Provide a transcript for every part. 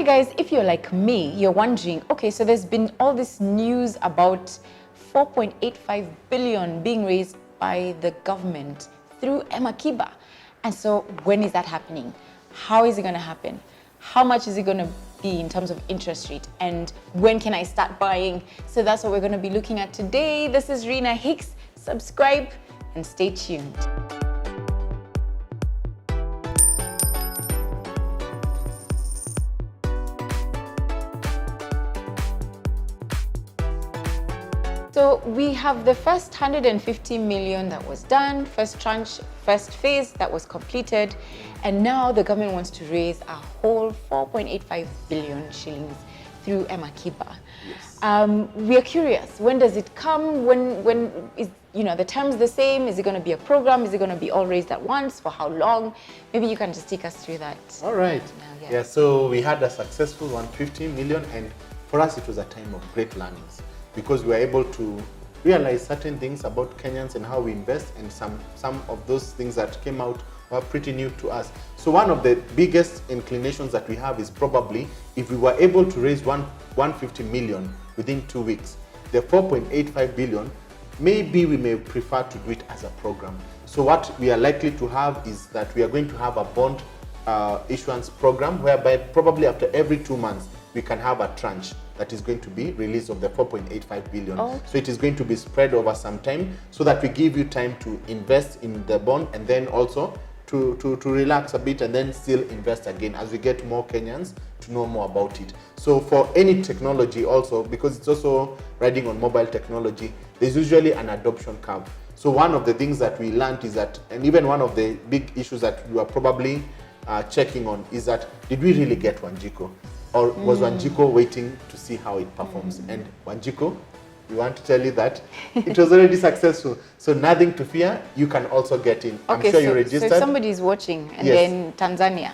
right, guys, if you're like me, you're wondering, okay, so there's been all this news about 4.85 billion being raised by the government through M-Akiba. And so when is that happening? How is it going to happen? How much is it going to be in terms of interest rate? And when can I start buying? So that's what we're going to be looking at today. This is Rina Hicks. Subscribe and stay tuned. So we have the first 150 million that was done, first tranche, first phase that was completed, and now the government wants to raise a whole 4.85 billion shillings through M-Akiba. Yes. We are curious, when does it come? When is, the terms the same? Is it going to be a program? Is it going to be all raised at once? For how long? Maybe you can just take us through that. All right. Yeah, so we had a successful 150 million, and for us it was a time of great learnings, because we were able to realize certain things about Kenyans and how we invest, and some of those things that came out were pretty new to us. So one of the biggest inclinations that we have is probably if we were able to raise 150 million within 2 weeks, the 4.85 billion, maybe we may prefer to do it as a program. So what we are likely to have is that we are going to have a bond issuance program, whereby probably after every 2 months, we can have a tranche that is going to be released of the 4.85 billion. Oh. So it is going to be spread over some time, so that we give you time to invest in the bond, and then also to relax a bit, and then still invest again as we get more Kenyans to know more about it. So for any technology also, because it's also riding on mobile technology, there's usually an adoption curve. So one of the things that we learned is that, and even one of the big issues that you are probably checking on, is that, did we really get Wanjiko? Or was Wanjiko waiting to see how it performs? And Wanjiko, we want to tell you that it was already successful. So nothing to fear, you can also get in. Okay, I'm sure you registered. So if somebody is watching and yes. they're in Tanzania,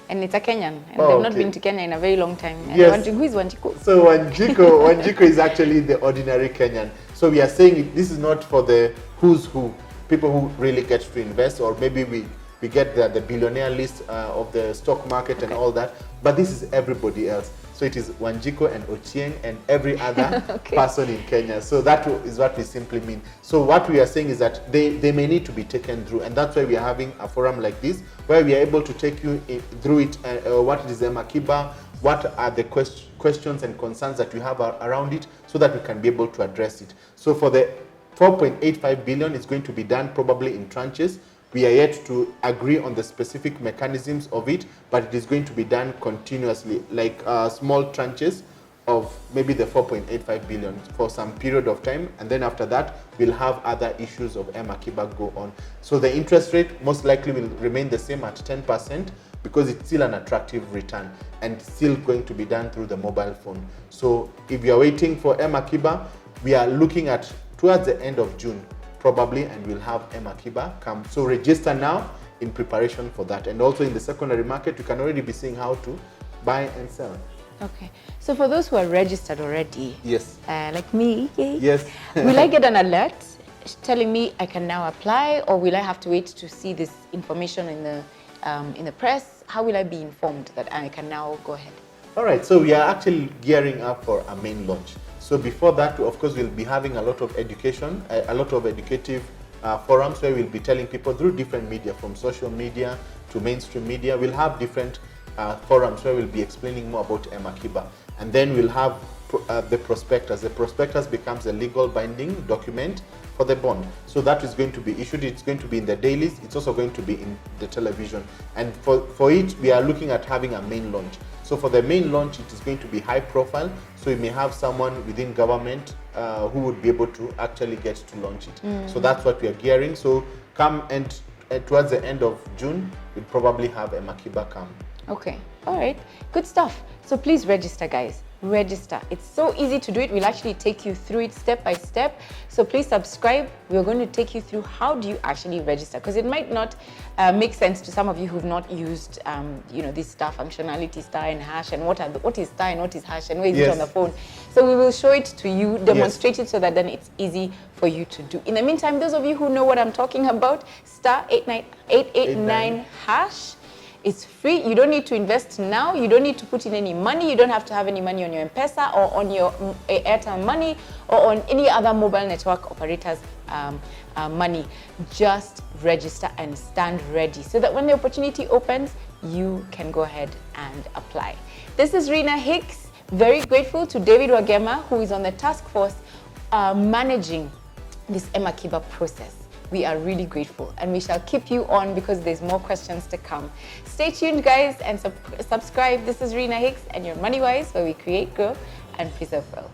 and it's a Kenyan, and they've not been to Kenya in a very long time, and yes. who is Wanjiko? So Wanjiko is actually the ordinary Kenyan. So we are saying this is not for the who's who, people who really get to invest, or maybe we get the billionaire list of the stock market, okay, and all that, but this is everybody else. So it is Wanjiko and Ochieng and every other okay. person in Kenya. So that is what we simply mean. So what we are saying is that they may need to be taken through, and that's why we are having a forum like this, where we are able to take you through it, what is M-Akiba, what are the questions and concerns that you have around it, so that we can be able to address it. So for the 4.85 billion, it's going to be done probably in tranches. We are yet to agree on the specific mechanisms of it, but it is going to be done continuously, like small tranches of maybe the 4.85 billion for some period of time, and then after that, we'll have other issues of M-Akiba go on. So the interest rate most likely will remain the same at 10%, because it's still an attractive return, and still going to be done through the mobile phone. So if you are waiting for M-Akiba, we are looking at towards the end of June, probably, and we'll have M-Akiba come. So register now in preparation for that. And also in the secondary market, you can already be seeing how to buy and sell. Okay. So for those who are registered already, yes, like me, yes, will I get an alert telling me I can now apply, or will I have to wait to see this information in the press? How will I be informed that I can now go ahead? All right. So we are actually gearing up for a main launch. So before that, of course, we'll be having a lot of education, a lot of educative forums, where we'll be telling people through different media, from social media to mainstream media. We'll have different forums where we'll be explaining more about M-Akiba. And then we'll have the prospectus. The prospectus becomes a legal binding document for the bond. So that is going to be issued. It's going to be in the dailies. It's also going to be in the television. And for it, we are looking at having a main launch. So for the main launch, it is going to be high profile. So we may have someone within government who would be able to actually get to launch it. So that's what we are gearing. So come and towards the end of June, we'll probably have M-Akiba come. Okay. All right. Good stuff. So please register, guys. Register. It's so easy to do it. We'll actually take you through it step by step. So please subscribe. We're going to take you through how do you actually register, because it might not make sense to some of you who've not used this star functionality, star and hash, and what is star and what is hash, and where is it on the phone. So we will show it to you, demonstrate it, so that then it's easy for you to do. In the meantime, those of you who know what I'm talking about, star 889 hash, It's free. You don't need to invest now. You don't need to put in any money. You don't have to have any money on your M-Pesa or on your Airtel money or on any other mobile network operator's money. Just register and stand ready so that when the opportunity opens, you can go ahead and apply. This is Rina Hicks. Very grateful to David Wagema, who is on the task force managing this M-Akiba process. We are really grateful, and we shall keep you on because there's more questions to come. Stay tuned, guys, and subscribe. This is Rina Hicks and your Money Wise, where we create, grow, and preserve wealth.